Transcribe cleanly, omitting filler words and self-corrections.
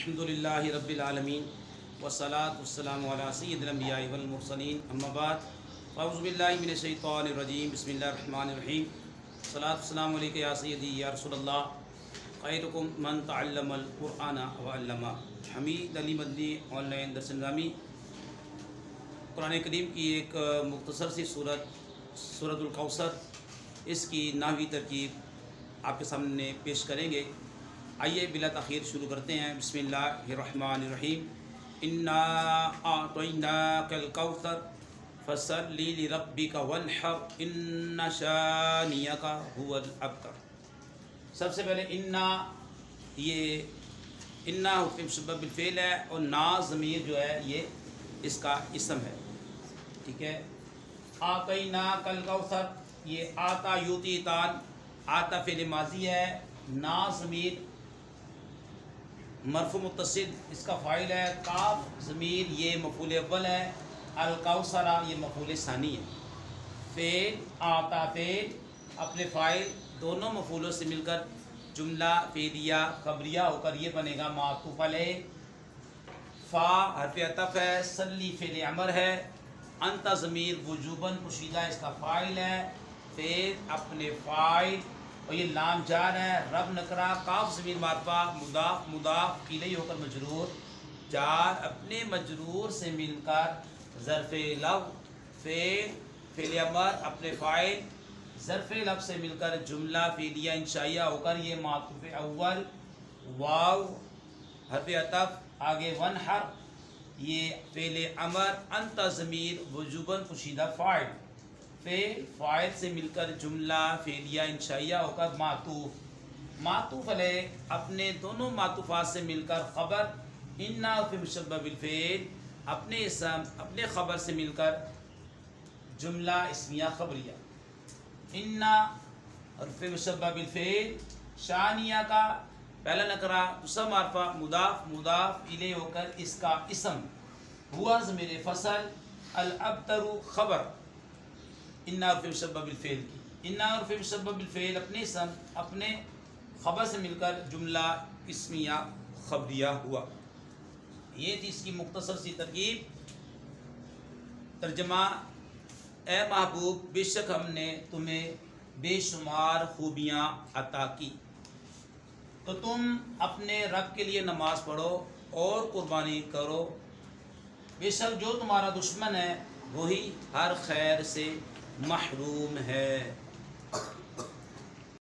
الحمدللہ رب العالمین والصلاة والسلام علی سید الانبیاء والمرسلین اما بعد اعوذ باللہ من الشیطان الرجیم بسم اللہ الرحمن الرحیم صلاۃ والسلام علیکہ یا سیدی یا رسول اللہ خیرکم من تعلم القرآن وعلمہ۔ حمید علی مدنی آن لائن درس نظامی قرآن کریم کی ایک مختصر سی سورۃ الکوثر، اس کی نحوی ترکیب آپ کے سامنے پیش کریں گے۔ آئیے بلا تاخیر شروع کرتے ہیں۔ بسم اللہ الرحمن الرحیم۔ انا اعطیناک الکوثر فصلی لربک وانحر ان شانئک ھو الابتر۔ سب سے پہلے یہ انا حرف مشبہ بالفعل ہے اور نا ضمیر جو ہے یہ اس کا اسم ہے، ٹھیک ہے۔ اعطیناک الکوثر، یہ آتا یوتی تان، آتا فعل ماضی ہے، نا ضمیر مرفوع متصل اس کا فاعل ہے، کاف ضمیر یہ مفعول اول ہے، الکوثر یہ مفعول ثانی ہے۔ فعل آتا فعل اپنے فاعل دونوں مفعولوں سے مل کر جملہ فعلیہ خبریہ ہو کر یہ بنے گا معطوف علیہ۔ فا حرف عطف ہے، صلی فعل امر ہے، انت ضمیر وجوباً پوشیدہ اس کا فاعل ہے، فعل اپنے فاعل اور یہ لام جار ہے، رب نکرہ، کاف ضمیر معرفہ، مضاف مضاف الیہ ہو کر مجرور، جار اپنے مجرور سے مل کر ظرف لفظ، فعل امر اپنے فاعل ظرف لفظ سے مل کر جملہ فعلیہ انشائیہ ہو کر یہ معطوف اول، واو حرف عطف، آگے وانحر یہ فعل امر، انت ضمیر وجوباً پوشیدہ فاعل، فاعل سے مل کر جملہ فعلیہ انشائیہ ہو کر معطوف علیہ اپنے دونوں معطوفات سے مل کر خبر، انا حرف مشبہ بالفعل اپنے اسم اپنے خبر سے مل کر جملہ اسمیہ خبریہ، انا حرف مشبہ بالفعل شانیہ کا پہلا نکرہ، دوسرا معرفہ، مضاف مضاف الیہ ہو کر اس کا اسم، ہوا ضمیر فصل، الابتر خبر، انا حرف مشبہ بالفعل کی، انا حرف مشبہ بالفعل اپنے اسم اپنے خبر سے مل کر جملہ اسمیہ خبریہ ہوا۔ یہ تھی اس کی مختصر سی ترکیب۔ ترجمہ: اے محبوب، بے شک ہم نے تمہیں بے شمار خوبیاں عطا کی، تو تم اپنے رب کے لیے نماز پڑھو اور قربانی کرو، بے شک جو تمہارا دشمن ہے وہی ہر خیر سے محروم ہے۔